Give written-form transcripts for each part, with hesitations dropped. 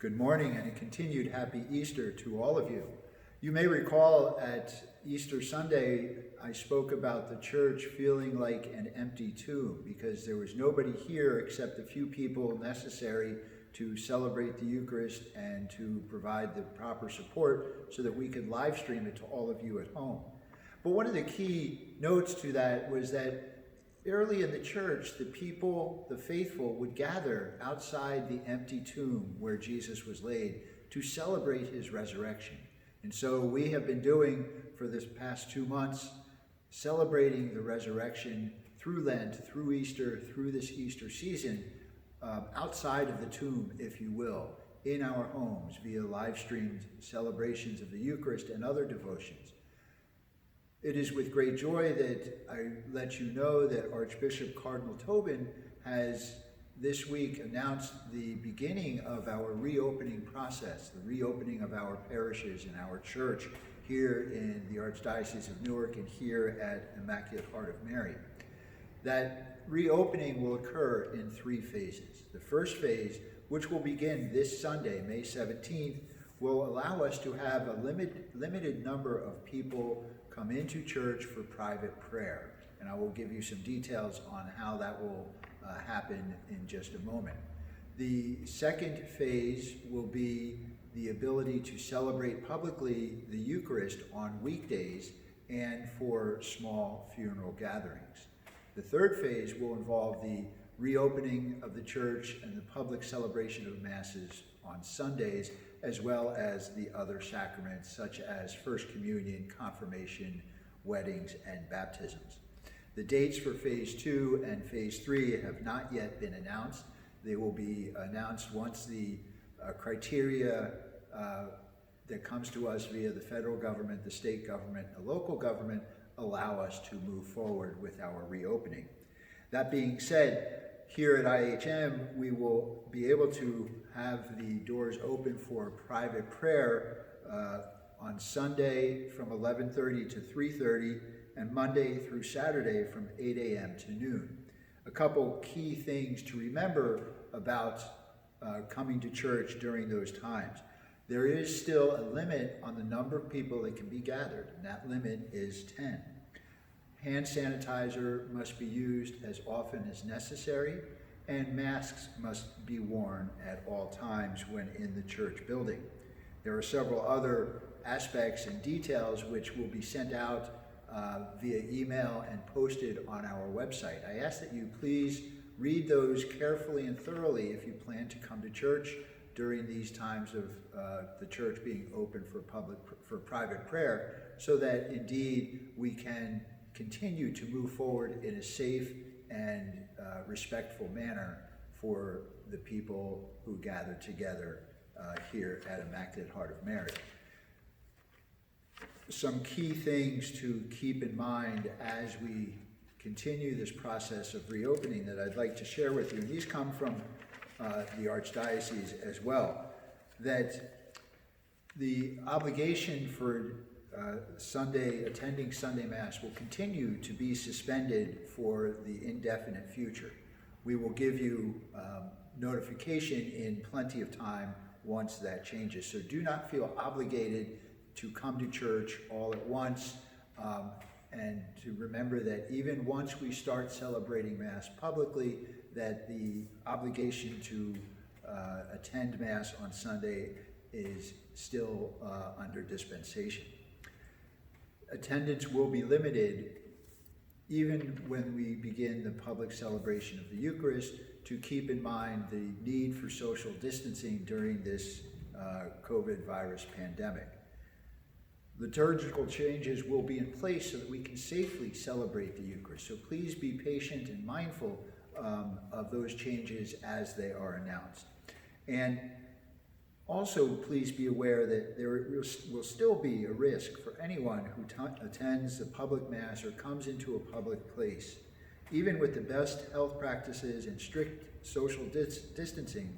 Good morning and a continued happy Easter to all of you. You may recall at Easter Sunday, I spoke about the church feeling like an empty tomb because there was nobody here except a few people necessary to celebrate the Eucharist and to provide the proper support so that we could live stream it to all of you at home. But one of the key notes to that was that early in the church, the people, the faithful, would gather outside the empty tomb where Jesus was laid to celebrate his resurrection. And so we have been doing for this past 2 months, celebrating the resurrection through Lent, through Easter, through this Easter season, outside of the tomb, if you will, in our homes via live streamed celebrations of the Eucharist and other devotions. It is with great joy that I let you know that Archbishop Cardinal Tobin has this week announced the beginning of our reopening process, the reopening of our parishes and our church here in the Archdiocese of Newark and here at Immaculate Heart of Mary. That reopening will occur in 3 phases. The first phase, which will begin this Sunday, May 17th, will allow us to have a limited number of people come into church for private prayer. And I will give you some details on how that will happen in just a moment. The second phase will be the ability to celebrate publicly the Eucharist on weekdays and for small funeral gatherings. The third phase will involve the reopening of the church and the public celebration of Masses on Sundays, as well as the other sacraments such as First Communion, Confirmation, weddings, and baptisms. The dates for Phase 2 and Phase 3 have not yet been announced. They will be announced once the criteria that comes to us via the federal government, the state government, the local government allow us to move forward with our reopening. That being said, here at IHM, we will be able to have the doors open for private prayer on Sunday from 11:30 to 3:30 and Monday through Saturday from 8 a.m. to noon. A couple key things to remember about coming to church during those times. There is still a limit on the number of people that can be gathered, and that limit is 10. Hand sanitizer must be used as often as necessary, and masks must be worn at all times when in the church building. There are several other aspects and details which will be sent out via email and posted on our website. I ask that you please read those carefully and thoroughly if you plan to come to church during these times of the church being open for private prayer, so that indeed we can continue to move forward in a safe and respectful manner for the people who gather together here at Immaculate Heart of Mary. Some key things to keep in mind as we continue this process of reopening that I'd like to share with you, and these come from the Archdiocese as well, that the obligation for attending Sunday Mass will continue to be suspended for the indefinite future. We will give you notification in plenty of time once that changes. So do not feel obligated to come to church all at once, and to remember that even once we start celebrating Mass publicly, that the obligation to attend Mass on Sunday is still under dispensation. Attendance will be limited even when we begin the public celebration of the Eucharist, to keep in mind the need for social distancing during this COVID virus pandemic. Liturgical changes will be in place so that we can safely celebrate the Eucharist. So please be patient and mindful of those changes as they are announced. And also, please be aware that there will still be a risk for anyone who attends a public Mass or comes into a public place. Even with the best health practices and strict social distancing,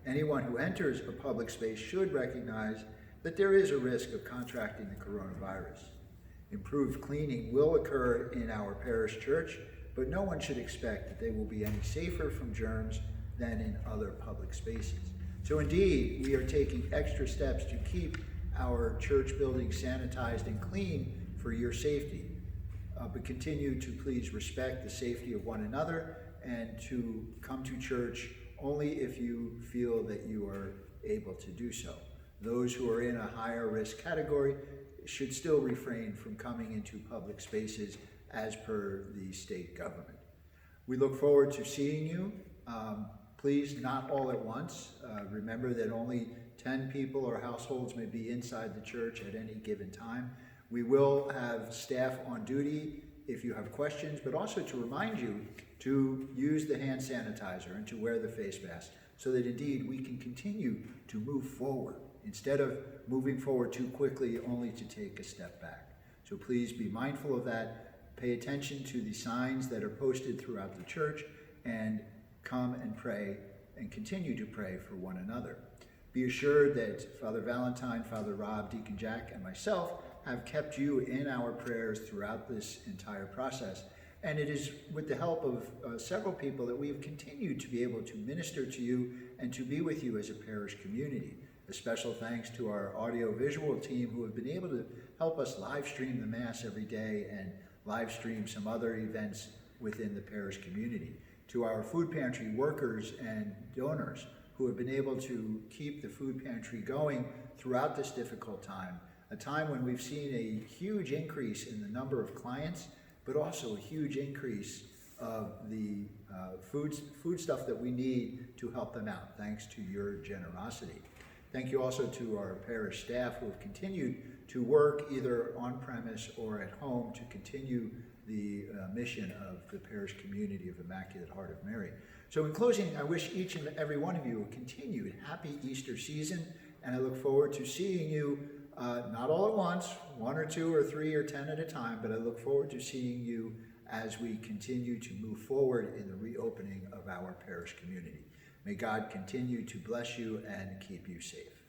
anyone who enters a public space should recognize that there is a risk of contracting the coronavirus. Improved cleaning will occur in our parish church, but no one should expect that they will be any safer from germs than in other public spaces. So indeed, we are taking extra steps to keep our church building sanitized and clean for your safety. But continue to please respect the safety of one another and to come to church only if you feel that you are able to do so. Those who are in a higher risk category should still refrain from coming into public spaces as per the state government. We look forward to seeing you. Please, not all at once. Remember that only 10 people or households may be inside the church at any given time. We will have staff on duty if you have questions, but also to remind you to use the hand sanitizer and to wear the face mask so that indeed we can continue to move forward instead of moving forward too quickly only to take a step back. So please be mindful of that. Pay attention to the signs that are posted throughout the church and come and pray and continue to pray for one another. Be assured that Father Valentine, Father Rob, Deacon Jack, and myself have kept you in our prayers throughout this entire process. And it is with the help of several people that we have continued to be able to minister to you and to be with you as a parish community. A special thanks to our audio-visual team who have been able to help us live stream the Mass every day and live stream some other events within the parish community. To our food pantry workers and donors who have been able to keep the food pantry going throughout this difficult time, a time when we've seen a huge increase in the number of clients, but also a huge increase of the food stuff that we need to help them out, thanks to your generosity. Thank you also to our parish staff who have continued to work either on premise or at home to continue the mission of the parish community of Immaculate Heart of Mary. So in closing, I wish each and every one of you a continued happy Easter season, and I look forward to seeing you not all at once, 1 or 2 or 3 or 10 at a time, but I look forward to seeing you as we continue to move forward in the reopening of our parish community. May God continue to bless you and keep you safe.